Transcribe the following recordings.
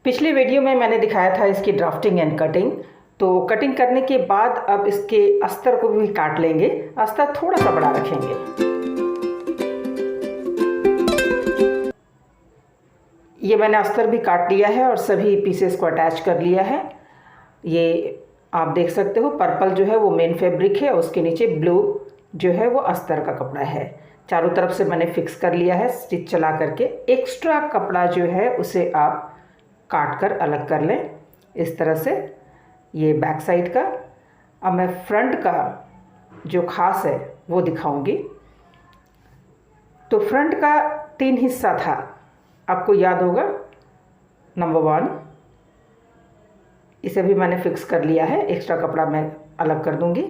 पिछली वीडियो में मैंने दिखाया था इसकी ड्राफ्टिंग एंड कटिंग। तो कटिंग करने के बाद अब इसके अस्तर को भी काट लेंगे। अस्तर थोड़ा सा बड़ा रखेंगे। ये मैंने अस्तर भी काट लिया है और सभी पीसेस को अटैच कर लिया है। ये आप देख सकते हो पर्पल जो है वो मेन फैब्रिक है, उसके नीचे ब्लू जो है वो अस्तर का कपड़ा है। चारों तरफ से मैंने फिक्स कर लिया है स्टिच चला करके। एक्स्ट्रा कपड़ा जो है उसे आप काट कर अलग कर लें इस तरह से। ये बैक साइड का। अब मैं फ्रंट का जो खास है वो दिखाऊंगी। तो फ्रंट का 3 हिस्सा था, आपको याद होगा। नंबर 1 इसे भी मैंने फिक्स कर लिया है, एक्स्ट्रा कपड़ा मैं अलग कर दूंगी।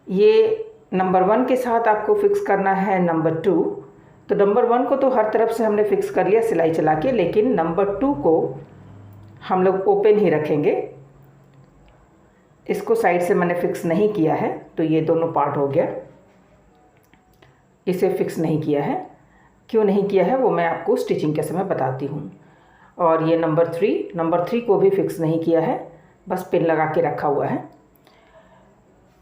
ये नंबर 1 के साथ आपको फिक्स करना है नंबर 2। तो नंबर 1 को तो हर तरफ से हमने फिक्स कर लिया सिलाई चला के, लेकिन नंबर 2 को हम लोग ओपन ही रखेंगे। इसको साइड से मैंने फिक्स नहीं किया है, तो ये दोनों पार्ट हो गया। इसे फिक्स नहीं किया है, क्यों नहीं किया है वो मैं आपको स्टिचिंग के समय बताती हूँ। और ये नंबर 3 को भी फिक्स नहीं किया है, बस पिन लगा के रखा हुआ है।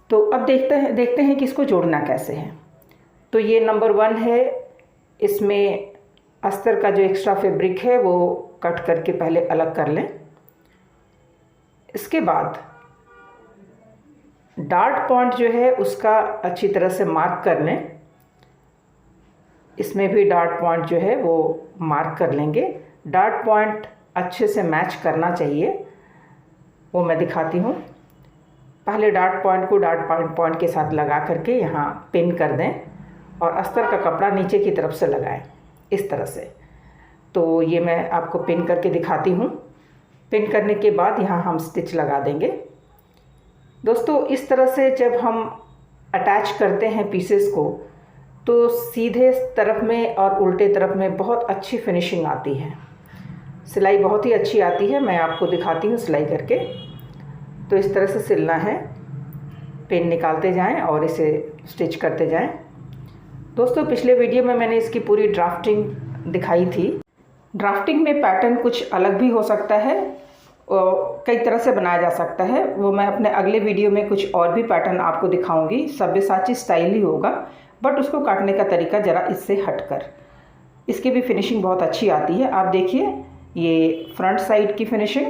तो अब देखते हैं कि इसको जोड़ना कैसे है। तो ये नंबर 1 है, इसमें अस्तर का जो एक्स्ट्रा फैब्रिक है वो कट करके पहले अलग कर लें। इसके बाद डार्ट पॉइंट जो है उसका अच्छी तरह से मार्क कर लें। इसमें भी डार्ट पॉइंट जो है वो मार्क कर लेंगे। डार्ट पॉइंट अच्छे से मैच करना चाहिए, वो मैं दिखाती हूँ। पहले डार्ट पॉइंट को डार्ट पॉइंट के साथ लगा करके यहाँ पिन कर दें और अस्तर का कपड़ा नीचे की तरफ से लगाएं इस तरह से। तो ये मैं आपको पिन करके दिखाती हूँ। पिन करने के बाद यहाँ हम स्टिच लगा देंगे। दोस्तों, इस तरह से जब हम अटैच करते हैं पीसेस को तो सीधे तरफ में और उल्टे तरफ में बहुत अच्छी फिनिशिंग आती है। सिलाई बहुत ही अच्छी आती है। मैं आपको दिखाती हूँ सिलाई करके। तो इस तरह से सिलना है, पिन निकालते जाएं और इसे स्टिच करते जाएं। दोस्तों, पिछले वीडियो में मैंने इसकी पूरी ड्राफ्टिंग दिखाई थी। ड्राफ्टिंग में पैटर्न कुछ अलग भी हो सकता है और कई तरह से बनाया जा सकता है। वो मैं अपने अगले वीडियो में कुछ और भी पैटर्न आपको दिखाऊंगी। सब्यसाची स्टाइल ही होगा, बट उसको काटने का तरीका ज़रा इससे हटकर। इसकी भी फिनिशिंग बहुत अच्छी आती है। आप देखिए, ये फ्रंट साइड की फिनिशिंग,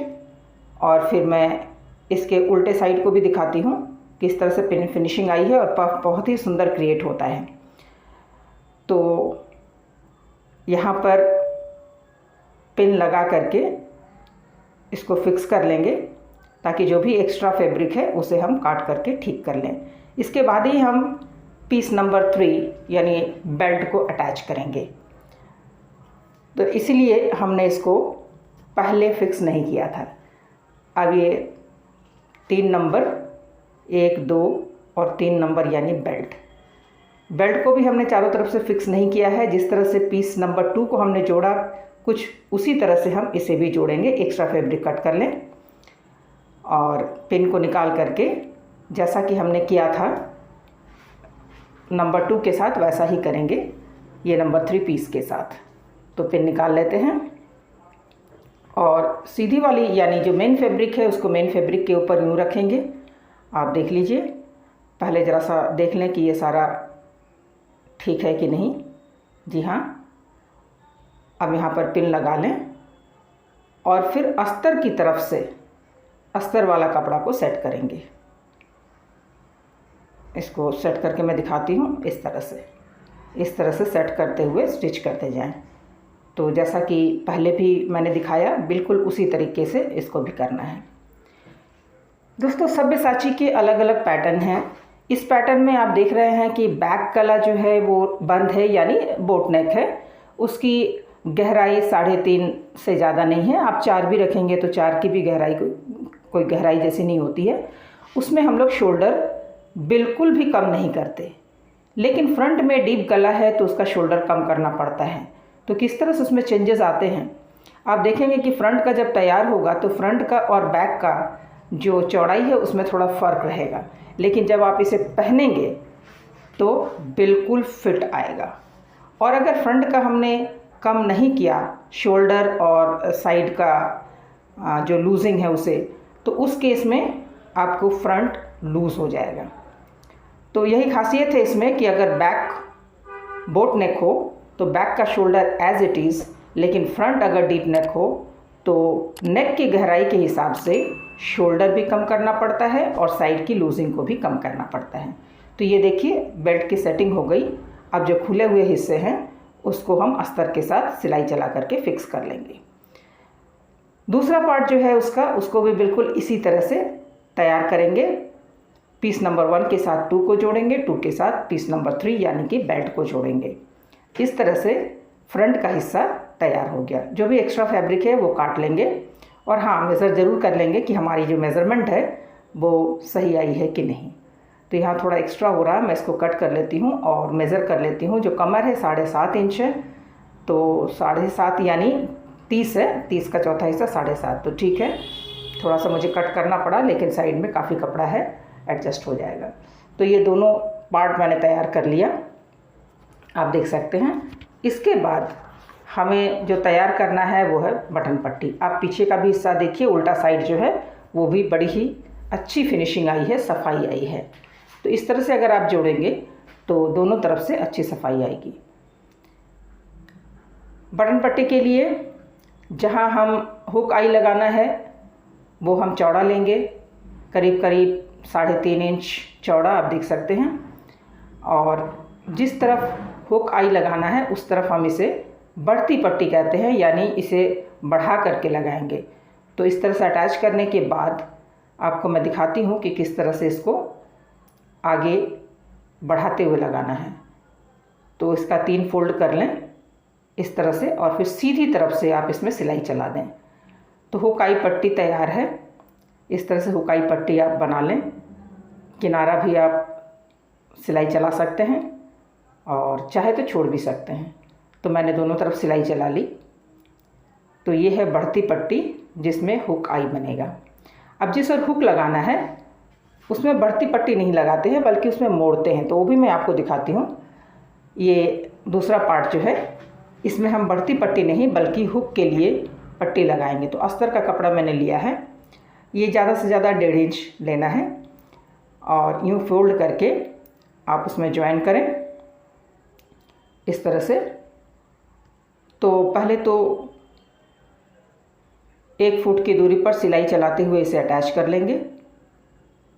और फिर मैं इसके उल्टे साइड को भी दिखाती हूँ किस तरह से फिनिशिंग आई है और पफ बहुत ही सुंदर क्रिएट होता है। तो यहाँ पर पिन लगा करके इसको फिक्स कर लेंगे ताकि जो भी एक्स्ट्रा फैब्रिक है उसे हम काट करके ठीक कर लें। इसके बाद ही हम पीस नंबर 3 यानी बेल्ट को अटैच करेंगे। तो इसलिए हमने इसको पहले फिक्स नहीं किया था। अब ये 3 नंबर 1, 2 और 3 नंबर यानी बेल्ट को भी हमने चारों तरफ से फिक्स नहीं किया है। जिस तरह से पीस नंबर 2 को हमने जोड़ा, कुछ उसी तरह से हम इसे भी जोड़ेंगे। एक्स्ट्रा फैब्रिक कट कर लें और पिन को निकाल करके जैसा कि हमने किया था नंबर 2 के साथ वैसा ही करेंगे ये नंबर 3 पीस के साथ। तो पिन निकाल लेते हैं और सीधी वाली यानी जो मेन फैब्रिक है उसको मेन फैब्रिक के ऊपर यूँ रखेंगे। आप देख लीजिए, पहले ज़रा सा देख लें कि ये सारा ठीक है कि नहीं। जी हाँ। अब यहाँ पर पिन लगा लें और फिर अस्तर की तरफ से अस्तर वाला कपड़ा को सेट करेंगे। इसको सेट करके मैं दिखाती हूँ। इस तरह से सेट करते हुए स्टिच करते जाएं। तो जैसा कि पहले भी मैंने दिखाया, बिल्कुल उसी तरीके से इसको भी करना है। दोस्तों, सब्यसाची के अलग अलग पैटर्न हैं। इस पैटर्न में आप देख रहे हैं कि बैक गला जो है वो बंद है यानी बोट नेक है। उसकी गहराई 3.5 से ज़्यादा नहीं है। आप 4 भी रखेंगे तो 4 की भी गहराई कोई गहराई जैसी नहीं होती है। उसमें हम लोग शोल्डर बिल्कुल भी कम नहीं करते, लेकिन फ्रंट में डीप गला है तो उसका शोल्डर कम करना पड़ता है। तो किस तरह से उसमें चेंजेस आते हैं आप देखेंगे कि फ्रंट का जब तैयार होगा तो फ्रंट का और बैक का जो चौड़ाई है उसमें थोड़ा फ़र्क रहेगा, लेकिन जब आप इसे पहनेंगे तो बिल्कुल फिट आएगा। और अगर फ्रंट का हमने कम नहीं किया शोल्डर और साइड का जो लूजिंग है उसे, तो उस केस में आपको फ्रंट लूज़ हो जाएगा। तो यही खासियत है इसमें कि अगर बैक बोट नेक हो तो बैक का शोल्डर एज इट इज़, लेकिन फ्रंट अगर डीप नेक हो तो नेक की गहराई के हिसाब से शोल्डर भी कम करना पड़ता है और साइड की लूजिंग को भी कम करना पड़ता है। तो ये देखिए बेल्ट की सेटिंग हो गई। अब जो खुले हुए हिस्से हैं उसको हम अस्तर के साथ सिलाई चला करके फिक्स कर लेंगे। दूसरा पार्ट जो है उसको भी बिल्कुल इसी तरह से तैयार करेंगे। पीस नंबर 1 के साथ 2 को जोड़ेंगे, 2 के साथ पीस नंबर 3 यानी कि बेल्ट को जोड़ेंगे। इस तरह से फ्रंट का हिस्सा तैयार हो गया। जो भी एक्स्ट्रा फैब्रिक है वो काट लेंगे और हाँ, मेज़र ज़रूर कर लेंगे कि हमारी जो मेज़रमेंट है वो सही आई है कि नहीं। तो यहाँ थोड़ा एक्स्ट्रा हो रहा है, मैं इसको कट कर लेती हूँ और मेज़र कर लेती हूँ। जो कमर है 7.5 इंच है, तो 7.5 यानी 30 है, 30 का चौथा हिस्सा 7.5, तो ठीक है। थोड़ा सा मुझे कट करना पड़ा, लेकिन साइड में काफ़ी कपड़ा है, एडजस्ट हो जाएगा। तो ये दोनों पार्ट मैंने तैयार कर लिया, आप देख सकते हैं। इसके बाद हमें जो तैयार करना है वो है बटन पट्टी। आप पीछे का भी हिस्सा देखिए, उल्टा साइड जो है वो भी बड़ी ही अच्छी फिनिशिंग आई है, सफाई आई है। तो इस तरह से अगर आप जोड़ेंगे तो दोनों तरफ से अच्छी सफाई आएगी। बटन पट्टी के लिए जहाँ हम हुक आई लगाना है वो हम चौड़ा लेंगे, करीब करीब 3.5 इंच चौड़ा, आप देख सकते हैं। और जिस तरफ हुक आई लगाना है उस तरफ हम इसे बढ़ती पट्टी कहते हैं, यानी इसे बढ़ा करके लगाएंगे। तो इस तरह से अटैच करने के बाद आपको मैं दिखाती हूँ कि किस तरह से इसको आगे बढ़ाते हुए लगाना है। तो इसका 3 फोल्ड कर लें इस तरह से और फिर सीधी तरफ से आप इसमें सिलाई चला दें। तो हुकाई पट्टी तैयार है। इस तरह से हुकाई पट्टी आप बना लें। किनारा भी आप सिलाई चला सकते हैं और चाहे तो छोड़ भी सकते हैं। तो मैंने दोनों तरफ सिलाई चला ली। तो ये है बढ़ती पट्टी जिसमें हुक आई बनेगा। अब जिस और हुक लगाना है उसमें बढ़ती पट्टी नहीं लगाते हैं, बल्कि उसमें मोड़ते हैं। तो वो भी मैं आपको दिखाती हूँ। ये दूसरा पार्ट जो है इसमें हम बढ़ती पट्टी नहीं बल्कि हुक के लिए पट्टी लगाएंगे। तो अस्तर का कपड़ा मैंने लिया है, ये ज़्यादा से ज़्यादा 1.5 इंच लेना है और यूँ फोल्ड करके आप उसमें ज्वाइन करें इस तरह से। तो पहले तो 1 फुट की दूरी पर सिलाई चलाते हुए इसे अटैच कर लेंगे,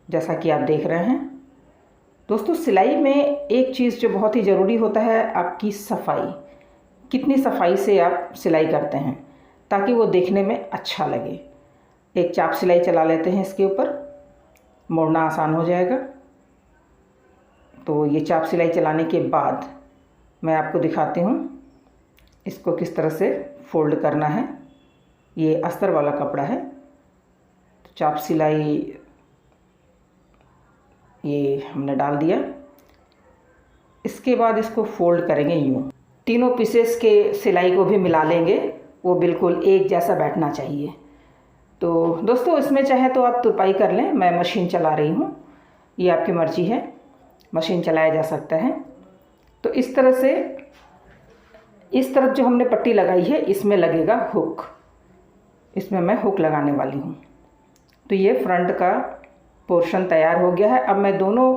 जैसा कि आप देख रहे हैं। दोस्तों, सिलाई में एक चीज़ जो बहुत ही ज़रूरी होता है, आपकी सफाई। कितनी सफाई से आप सिलाई करते हैं ताकि वो देखने में अच्छा लगे। एक चाप सिलाई चला लेते हैं इसके ऊपर, मोड़ना आसान हो जाएगा। तो ये चाप सिलाई चलाने के बाद मैं आपको दिखाती हूँ इसको किस तरह से फोल्ड करना है। ये अस्तर वाला कपड़ा है, तो चाप सिलाई ये हमने डाल दिया। इसके बाद इसको फोल्ड करेंगे यूँ। तीनों पीसेस के सिलाई को भी मिला लेंगे, वो बिल्कुल एक जैसा बैठना चाहिए। तो दोस्तों, इसमें चाहे तो आप तुरपाई कर लें, मैं मशीन चला रही हूँ, ये आपकी मर्ज़ी है, मशीन चलाया जा सकता है। तो इस तरह से इस तरफ जो हमने पट्टी लगाई है इसमें लगेगा हुक, इसमें मैं हुक लगाने वाली हूँ। तो ये फ्रंट का पोर्शन तैयार हो गया है। अब मैं दोनों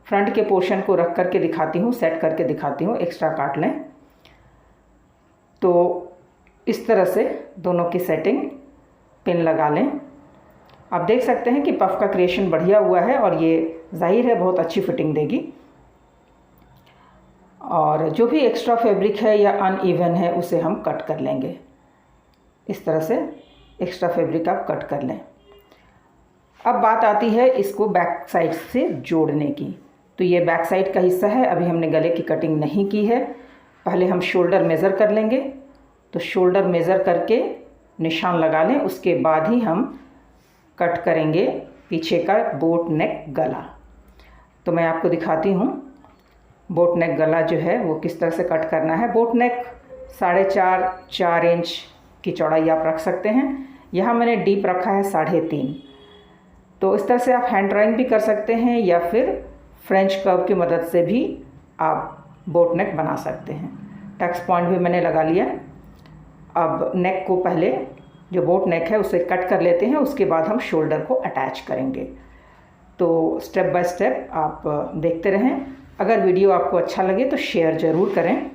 फ्रंट के पोर्शन को रख करके दिखाती हूँ, सेट करके दिखाती हूँ। एक्स्ट्रा काट लें। तो इस तरह से दोनों की सेटिंग पिन लगा लें। आप देख सकते हैं कि पफ का क्रिएशन बढ़िया हुआ है और ये जाहिर है बहुत अच्छी फिटिंग देगी। और जो भी एक्स्ट्रा फैब्रिक है या अनइवन है उसे हम कट कर लेंगे। इस तरह से एक्स्ट्रा फैब्रिक आप कट कर लें। अब बात आती है इसको बैक साइड से जोड़ने की। तो ये बैक साइड का हिस्सा है, अभी हमने गले की कटिंग नहीं की है। पहले हम शोल्डर मेज़र कर लेंगे। तो शोल्डर मेज़र करके निशान लगा लें, उसके बाद ही हम कट करेंगे पीछे का बोट नेक गला। तो मैं आपको दिखाती हूँ बोट नेक गला जो है वो किस तरह से कट करना है। बोट नेक 4.5 इंच की चौड़ाई आप रख सकते हैं। यहाँ मैंने डीप रखा है 3.5। तो इस तरह से आप हैंड ड्राइंग भी कर सकते हैं या फिर फ्रेंच कर्व की मदद से भी आप बोट नेक बना सकते हैं। टक्स पॉइंट भी मैंने लगा लिया। अब नेक को पहले जो बोट नेक है उसे कट कर लेते हैं, उसके बाद हम शोल्डर को अटैच करेंगे। तो स्टेप बाय स्टेप आप देखते रहें। अगर वीडियो आपको अच्छा लगे तो शेयर ज़रूर करें,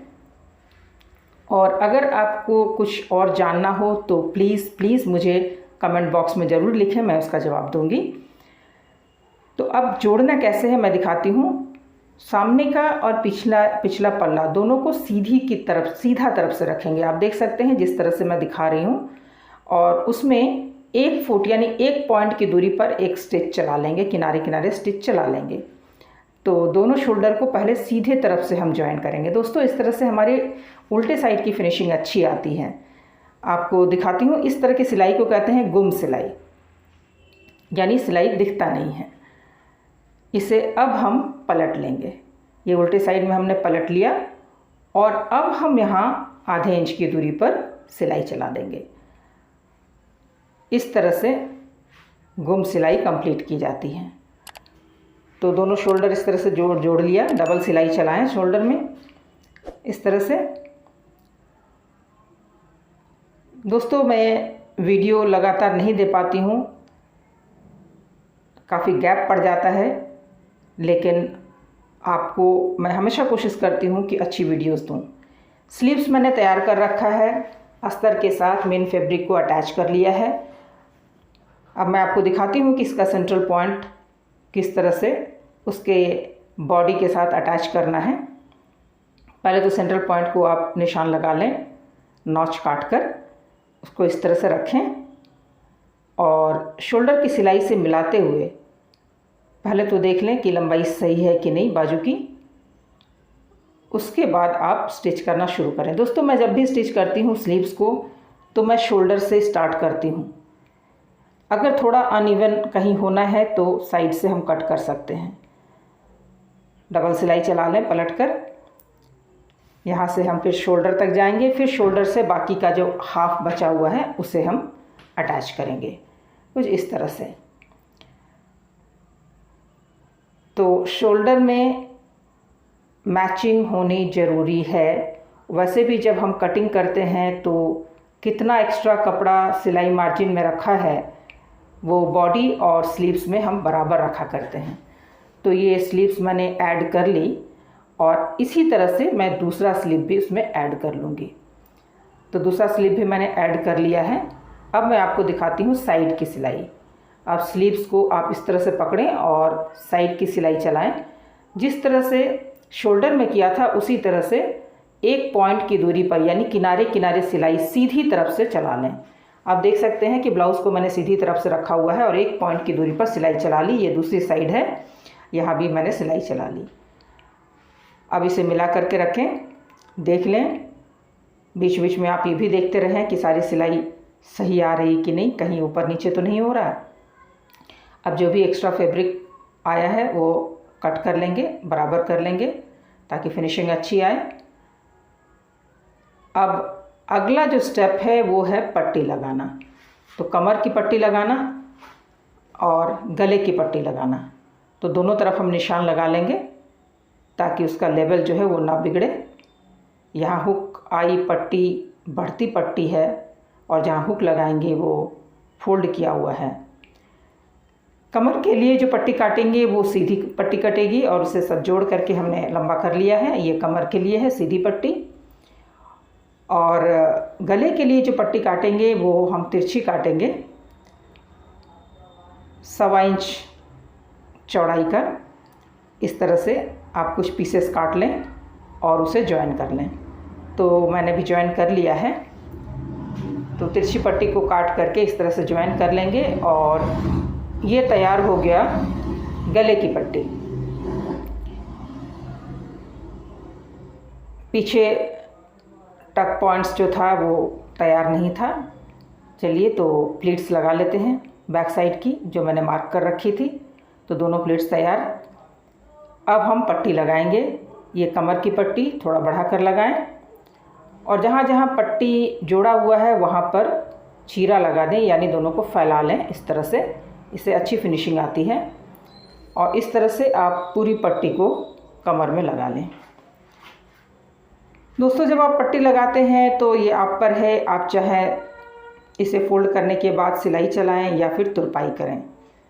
और अगर आपको कुछ और जानना हो तो प्लीज़ मुझे कमेंट बॉक्स में ज़रूर लिखें, मैं उसका जवाब दूंगी। तो अब जोड़ना कैसे है मैं दिखाती हूँ। सामने का और पिछला पल्ला दोनों को सीधा तरफ से रखेंगे। आप देख सकते हैं जिस तरह से मैं दिखा रही हूँ, और उसमें 1 फुट यानी 1 पॉइंट की दूरी पर एक स्टिच चला लेंगे, किनारे किनारे स्टिच चला लेंगे। तो दोनों शोल्डर को पहले सीधे तरफ से हम ज्वाइन करेंगे। दोस्तों इस तरह से हमारे उल्टे साइड की फिनिशिंग अच्छी आती है। आपको दिखाती हूँ, इस तरह की सिलाई को कहते हैं गुम सिलाई, यानी सिलाई दिखता नहीं है। इसे अब हम पलट लेंगे। ये उल्टे साइड में हमने पलट लिया, और अब हम यहाँ आधे इंच की दूरी पर सिलाई चला देंगे। इस तरह से गुम सिलाई कंप्लीट की जाती है। तो दोनों शोल्डर इस तरह से जोड़ लिया, डबल सिलाई चलाएं शोल्डर में इस तरह से। दोस्तों मैं वीडियो लगातार नहीं दे पाती हूँ, काफ़ी गैप पड़ जाता है, लेकिन आपको मैं हमेशा कोशिश करती हूँ कि अच्छी वीडियोस दूँ। स्लीव्स मैंने तैयार कर रखा है, अस्तर के साथ मेन फैब्रिक को अटैच कर लिया है। अब मैं आपको दिखाती हूँ कि इसका सेंट्रल पॉइंट किस तरह से उसके बॉडी के साथ अटैच करना है। पहले तो सेंट्रल पॉइंट को आप निशान लगा लें, नॉच काट कर उसको इस तरह से रखें, और शोल्डर की सिलाई से मिलाते हुए पहले तो देख लें कि लंबाई सही है कि नहीं बाजू की। उसके बाद आप स्टिच करना शुरू करें। दोस्तों मैं जब भी स्टिच करती हूँ स्लीव्स को, तो मैं शोल्डर से स्टार्ट करती हूँ। अगर थोड़ा अनइवन कहीं होना है तो साइड से हम कट कर सकते हैं। डबल सिलाई चला लें पलट कर। यहाँ से हम फिर शोल्डर तक जाएंगे, फिर शोल्डर से बाकी का जो हाफ बचा हुआ है उसे हम अटैच करेंगे कुछ इस तरह से। तो शोल्डर में मैचिंग होनी ज़रूरी है। वैसे भी जब हम कटिंग करते हैं तो कितना एक्स्ट्रा कपड़ा सिलाई मार्जिन में रखा है वो बॉडी और स्लीव्स में हम बराबर रखा करते हैं। तो ये स्लीव्स मैंने ऐड कर ली, और इसी तरह से मैं दूसरा स्लीव भी उसमें ऐड कर लूँगी। तो दूसरा स्लीव भी मैंने ऐड कर लिया है। अब मैं आपको दिखाती हूँ साइड की सिलाई। अब स्लीव्स को आप इस तरह से पकड़ें और साइड की सिलाई चलाएं। जिस तरह से शोल्डर में किया था उसी तरह से 1 पॉइंट की दूरी पर यानी किनारे किनारे सिलाई सीधी तरफ से चला लें। आप देख सकते हैं कि ब्लाउज़ को मैंने सीधी तरफ से रखा हुआ है और 1 पॉइंट की दूरी पर सिलाई चला ली। ये दूसरी साइड है, यहाँ भी मैंने सिलाई चला ली। अब इसे मिला करके रखें, देख लें। बीच बीच में आप ये भी देखते रहें कि सारी सिलाई सही आ रही कि नहीं, कहीं ऊपर नीचे तो नहीं हो रहा। अब जो भी एक्स्ट्रा फैब्रिक आया है वो कट कर लेंगे, बराबर कर लेंगे ताकि फिनिशिंग अच्छी आए। अब अगला जो स्टेप है वो है पट्टी लगाना। तो कमर की पट्टी लगाना और गले की पट्टी लगाना। तो दोनों तरफ हम निशान लगा लेंगे ताकि उसका लेवल जो है वो ना बिगड़े। यहाँ हुक आई पट्टी बढ़ती पट्टी है, और जहाँ हुक लगाएंगे वो फोल्ड किया हुआ है। कमर के लिए जो पट्टी काटेंगे वो सीधी पट्टी कटेगी, और उसे सब जोड़ करके हमने लंबा कर लिया है। ये कमर के लिए है सीधी पट्टी, और गले के लिए जो पट्टी काटेंगे वो हम तिरछी काटेंगे, 1.25 इंच चौड़ाई का। इस तरह से आप कुछ पीसेस काट लें और उसे जॉइन कर लें। तो मैंने भी जॉइन कर लिया है। तो तिरछी पट्टी को काट करके इस तरह से जॉइन कर लेंगे, और ये तैयार हो गया गले की पट्टी। पीछे टक पॉइंट्स जो था वो तैयार नहीं था। चलिए तो प्लीट्स लगा लेते हैं बैक साइड की, जो मैंने मार्क कर रखी थी। तो दोनों प्लीट्स तैयार। अब हम पट्टी लगाएंगे। ये कमर की पट्टी थोड़ा बढ़ा कर लगाएं, और जहाँ जहाँ पट्टी जोड़ा हुआ है वहाँ पर चीरा लगा दें, यानी दोनों को फैला लें इस तरह से। इससे अच्छी फिनिशिंग आती है। और इस तरह से आप पूरी पट्टी को कमर में लगा लें। दोस्तों जब आप पट्टी लगाते हैं तो ये आप पर है, आप चाहे इसे फोल्ड करने के बाद सिलाई चलाएं या फिर तुरपाई करें।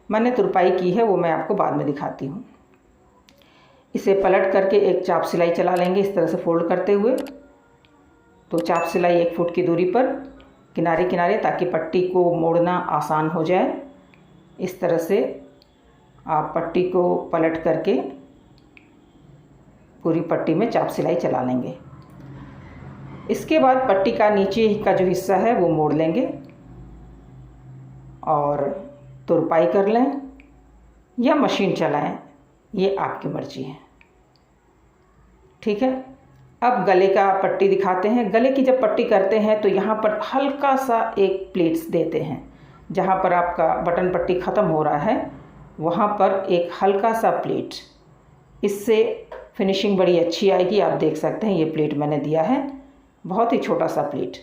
मैंने तुरपाई की है, वो मैं आपको बाद में दिखाती हूँ। इसे पलट करके एक चाप सिलाई चला लेंगे इस तरह से फोल्ड करते हुए। तो चाप सिलाई 1 फुट की दूरी पर किनारे किनारे, ताकि पट्टी को मोड़ना आसान हो जाए। इस तरह से आप पट्टी को पलट करके पूरी पट्टी में चाप सिलाई चला लेंगे। इसके बाद पट्टी का नीचे का जो हिस्सा है वो मोड़ लेंगे और तुरपाई कर लें या मशीन चलाएं, ये आपकी मर्ज़ी है। ठीक है, अब गले का पट्टी दिखाते हैं। गले की जब पट्टी करते हैं तो यहाँ पर हल्का सा एक प्लेट्स देते हैं। जहाँ पर आपका बटन पट्टी ख़त्म हो रहा है वहाँ पर एक हल्का सा प्लेट, इससे फिनिशिंग बड़ी अच्छी आएगी। आप देख सकते हैं ये प्लेट मैंने दिया है, बहुत ही छोटा सा प्लेट।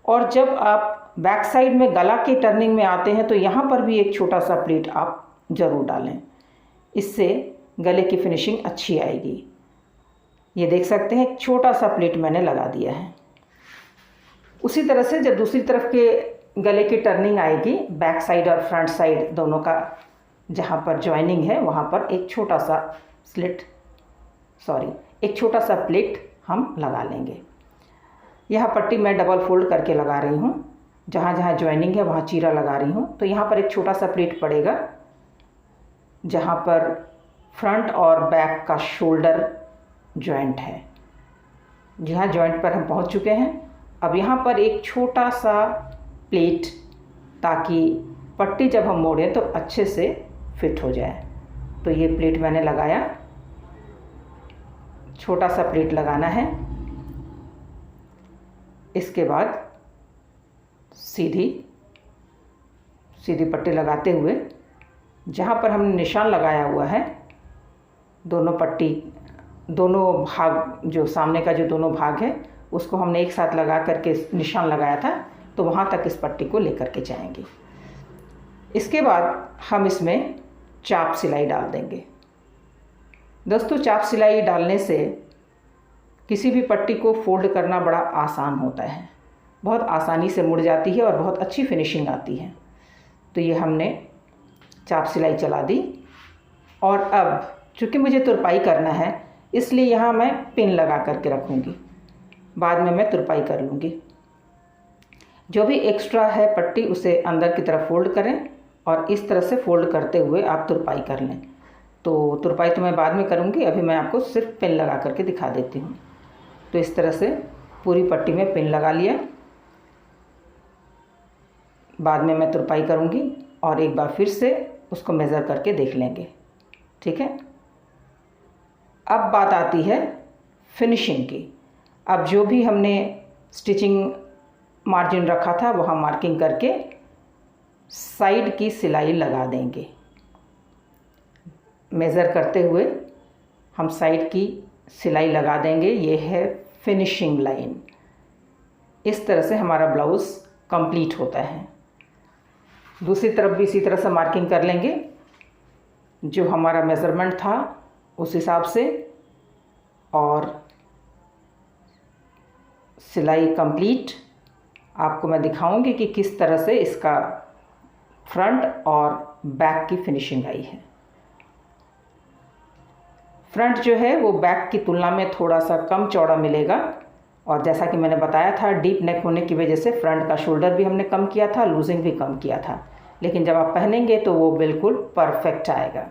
और जब आप बैक साइड में गला की टर्निंग में आते हैं तो यहाँ पर भी एक छोटा सा प्लेट आप ज़रूर डालें, इससे गले की फिनिशिंग अच्छी आएगी। ये देख सकते हैं एक छोटा सा प्लेट मैंने लगा दिया है। उसी तरह से जब दूसरी तरफ के गले की टर्निंग आएगी, बैक साइड और फ्रंट साइड दोनों का जहाँ पर जॉइनिंग है वहाँ पर एक छोटा सा प्लेट हम लगा लेंगे। यह पट्टी मैं डबल फोल्ड करके लगा रही हूँ, जहाँ जहाँ जॉइनिंग है वहाँ चीरा लगा रही हूँ। तो यहाँ पर एक छोटा सा प्लेट पड़ेगा जहाँ पर फ्रंट और बैक का शोल्डर जॉइंट है। जहाँ जॉइंट पर हम पहुँच चुके हैं। अब यहाँ पर एक छोटा सा प्लेट, ताकि पट्टी जब हम मोड़ें तो अच्छे से फिट हो जाए। तो ये प्लेट मैंने लगाया, छोटा सा प्लेट लगाना है। इसके बाद सीधी पट्टी लगाते हुए जहाँ पर हमने निशान लगाया हुआ है, दोनों भाग, जो सामने का जो दोनों भाग है उसको हमने एक साथ लगा करके निशान लगाया था, तो वहाँ तक इस पट्टी को लेकर के जाएंगे। इसके बाद हम इसमें चाप सिलाई डाल देंगे। दोस्तों चाप सिलाई डालने से किसी भी पट्टी को फोल्ड करना बड़ा आसान होता है, बहुत आसानी से मुड़ जाती है और बहुत अच्छी फिनिशिंग आती है। तो ये हमने चाप सिलाई चला दी। और अब चूँकि मुझे तुरपाई करना है इसलिए यहाँ मैं पिन लगा करके रखूँगी, बाद में मैं तुरपाई कर लूँगी। जो भी एक्स्ट्रा है पट्टी उसे अंदर की तरफ फोल्ड करें और इस तरह से फोल्ड करते हुए आप तुरपाई कर लें। तो तुरपाई तो मैं बाद में करूँगी, अभी मैं आपको सिर्फ पिन लगा करके दिखा देती हूँ। तो इस तरह से पूरी पट्टी में पिन लगा लिया, बाद में मैं तुरपाई करूँगी और एक बार फिर से उसको मेज़र करके देख लेंगे। ठीक है, अब बात आती है फिनिशिंग की। अब जो भी हमने स्टिचिंग मार्जिन रखा था वहाँ मार्किंग करके साइड की सिलाई लगा देंगे। मेज़र करते हुए हम साइड की सिलाई लगा देंगे। ये है फिनिशिंग लाइन। इस तरह से हमारा ब्लाउज़ कंप्लीट होता है। दूसरी तरफ भी इसी तरह से मार्किंग कर लेंगे, जो हमारा मेज़रमेंट था उस हिसाब से, और सिलाई कंप्लीट। आपको मैं दिखाऊंगी कि किस तरह से इसका फ्रंट और बैक की फिनिशिंग आई है। फ्रंट जो है वो बैक की तुलना में थोड़ा सा कम चौड़ा मिलेगा, और जैसा कि मैंने बताया था डीप नेक होने की वजह से फ्रंट का शोल्डर भी हमने कम किया था, लूजिंग भी कम किया था, लेकिन जब आप पहनेंगे तो वो बिल्कुल परफेक्ट आएगा।